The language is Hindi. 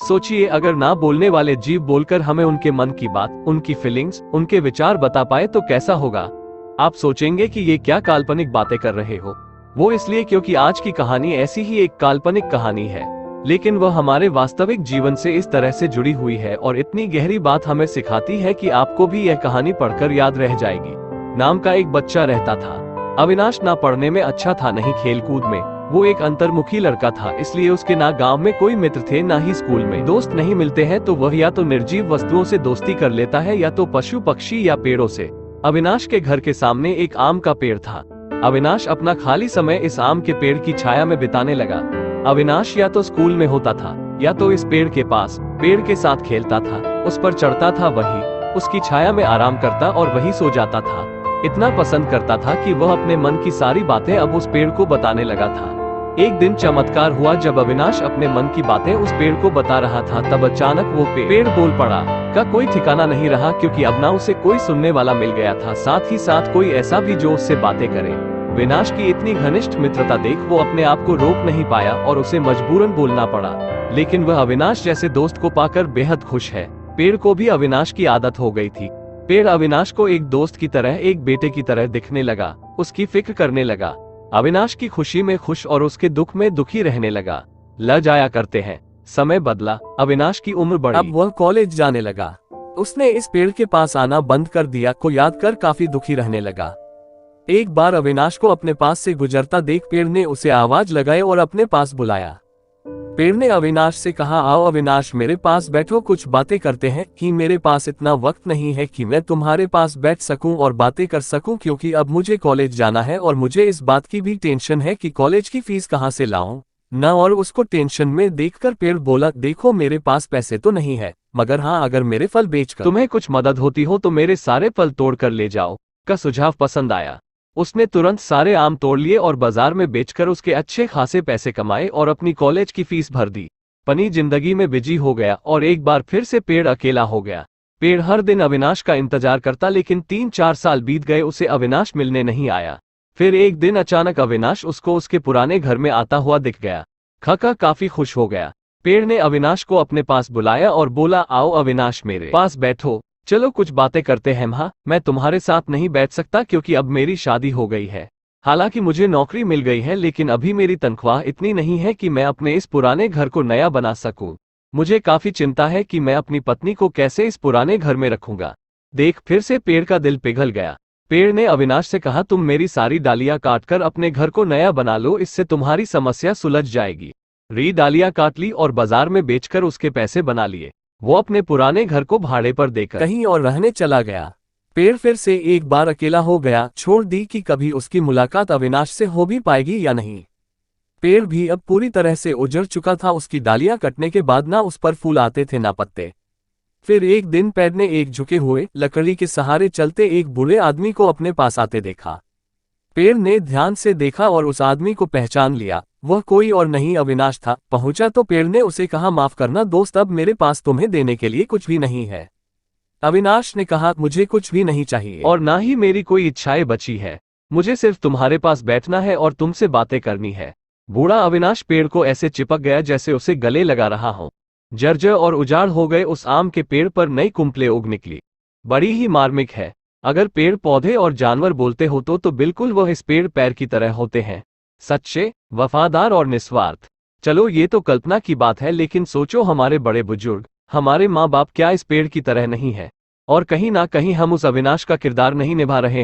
सोचिए, अगर ना बोलने वाले जीव बोलकर हमें उनके मन की बात, उनकी फीलिंग्स, उनके विचार बता पाए तो कैसा होगा। आप सोचेंगे कि ये क्या काल्पनिक बातें कर रहे हो। वो इसलिए क्योंकि आज की कहानी ऐसी ही एक काल्पनिक कहानी है, लेकिन वह हमारे वास्तविक जीवन से इस तरह से जुड़ी हुई है और इतनी गहरी बात हमें सिखाती है कि आपको भी यह कहानी पढ़कर याद रह जाएगी। नाम का एक बच्चा रहता था। अविनाश ना पढ़ने में अच्छा था, नहीं खेलकूद में। वो एक अंतर्मुखी लड़का था, इसलिए उसके ना गांव में कोई मित्र थे, ना ही स्कूल में। दोस्त नहीं मिलते हैं तो वह या तो निर्जीव वस्तुओं से दोस्ती कर लेता है या तो पशु पक्षी या पेड़ों से। अविनाश के घर के सामने एक आम का पेड़ था। अविनाश अपना खाली समय इस आम के पेड़ की छाया में बिताने लगा। अविनाश या तो स्कूल में होता था या तो इस पेड़ के पास पेड़ के साथ खेलता था, उस पर चढ़ता था, वही उसकी छाया में आराम करता और वही सो जाता था। इतना पसंद करता था कि वह अपने मन की सारी बातें अब उस पेड़ को बताने लगा था। एक दिन चमत्कार हुआ। जब अविनाश अपने मन की बातें उस पेड़ को बता रहा था, तब अचानक वो पेड़ बोल पड़ा। का कोई ठिकाना नहीं रहा, क्योंकि अब ना उसे कोई सुनने वाला मिल गया था, साथ ही साथ कोई ऐसा भी जो उससे बातें करे। अविनाश की इतनी घनिष्ठ मित्रता देख वो अपने आप को रोक नहीं पाया और उसे मजबूरन बोलना पड़ा। लेकिन वह अविनाश जैसे दोस्त को पाकर बेहद खुश है। पेड़ को भी अविनाश की आदत हो गई थी। पेड़ अविनाश को एक दोस्त की तरह, एक बेटे की तरह दिखने लगा, उसकी फिक्र करने लगा। अविनाश की खुशी में खुश और उसके दुख में दुखी रहने लगा। ल जाया करते हैं। समय बदला, अविनाश की उम्र बढ़ी। अब वह कॉलेज जाने लगा। उसने इस पेड़ के पास आना बंद कर दिया, को याद कर काफी दुखी रहने लगा। एक बार अविनाश को अपने पास से गुजरता देख पेड़ ने उसे आवाज लगाई और अपने पास बुलाया। पेड़ ने अविनाश से कहा, आओ अविनाश, मेरे पास बैठो, कुछ बातें करते हैं। कि मेरे पास इतना वक्त नहीं है कि मैं तुम्हारे पास बैठ सकूं और बातें कर सकूं, क्योंकि अब मुझे कॉलेज जाना है और मुझे इस बात की भी टेंशन है कि कॉलेज की फीस कहां से लाऊं ना। और उसको टेंशन में देखकर पेड़ बोला, देखो मेरे पास पैसे तो नहीं है, मगर हाँ, अगर मेरे फल बेचकर तुम्हें कुछ मदद होती हो तो मेरे सारे फल तोड़ कर ले जाओ। का सुझाव पसंद आया। उसने तुरंत सारे आम तोड़ लिए और बाजार में बेचकर उसके अच्छे खासे पैसे कमाए और अपनी कॉलेज की फीस भर दी। अपनी जिंदगी में बिजी हो गया और एक बार फिर से पेड़ अकेला हो गया। पेड़ हर दिन अविनाश का इंतजार करता, लेकिन 3-4 साल बीत गए, उसे अविनाश मिलने नहीं आया। फिर एक दिन अचानक अविनाश उसको उसके पुराने घर में आता हुआ दिख गया। खका काफी खुश हो गया। पेड़ ने अविनाश को अपने पास बुलाया और बोला, आओ अविनाश, मेरे पास बैठो, चलो कुछ बातें करते हैं। हाँ, मैं तुम्हारे साथ नहीं बैठ सकता क्योंकि अब मेरी शादी हो गई है। हालांकि मुझे नौकरी मिल गई है, लेकिन अभी मेरी तनख्वाह इतनी नहीं है कि मैं अपने इस पुराने घर को नया बना सकूं। मुझे काफी चिंता है कि मैं अपनी पत्नी को कैसे इस पुराने घर में रखूंगा। देख, फिर से पेड़ का दिल पिघल गया। पेड़ ने अविनाश से कहा, तुम मेरी सारी डालियां काटकर अपने घर को नया बना लो, इससे तुम्हारी समस्या सुलझ जाएगी। डालियां काट ली और बाजार में बेचकर उसके पैसे बना लिए। वो अपने पुराने घर को भाड़े पर देकर कहीं और रहने चला गया। पेड़ फिर से एक बार अकेला हो गया, छोड़ दी कि कभी उसकी मुलाकात अविनाश से हो भी पाएगी या नहीं। पेड़ भी अब पूरी तरह से उजड़ चुका था। उसकी डालियां कटने के बाद ना उस पर फूल आते थे ना पत्ते। फिर एक दिन पेड़ ने एक झुके हुए लकड़ी के सहारे चलते एक बूढ़े आदमी को अपने पास आते देखा। पेड़ ने ध्यान से देखा और उस आदमी को पहचान लिया। वह कोई और नहीं अविनाश था। पहुंचा तो पेड़ ने उसे कहा, माफ करना दोस्त, अब मेरे पास तुम्हें देने के लिए कुछ भी नहीं है। अविनाश ने कहा, मुझे कुछ भी नहीं चाहिए और ना ही मेरी कोई इच्छाएं बची है। मुझे सिर्फ तुम्हारे पास बैठना है और तुमसे बातें करनी है। बूढ़ा अविनाश पेड़ को ऐसे चिपक गया जैसे उसे गले लगा रहा हो। जर्जर और उजाड़ हो गए उस आम के पेड़ पर नई कुंपलें उग निकली। बड़ी ही मार्मिक है। अगर पेड़ पौधे और जानवर बोलते हो तो बिल्कुल वह इस पेड़ पैर की तरह होते हैं, सच्चे, वफादार और निस्वार्थ। चलो ये तो कल्पना की बात है, लेकिन सोचो, हमारे बड़े बुजुर्ग, हमारे माँ बाप क्या इस पेड़ की तरह नहीं है? और कहीं ना कहीं हम उस अविनाश का किरदार नहीं निभा रहे हैं?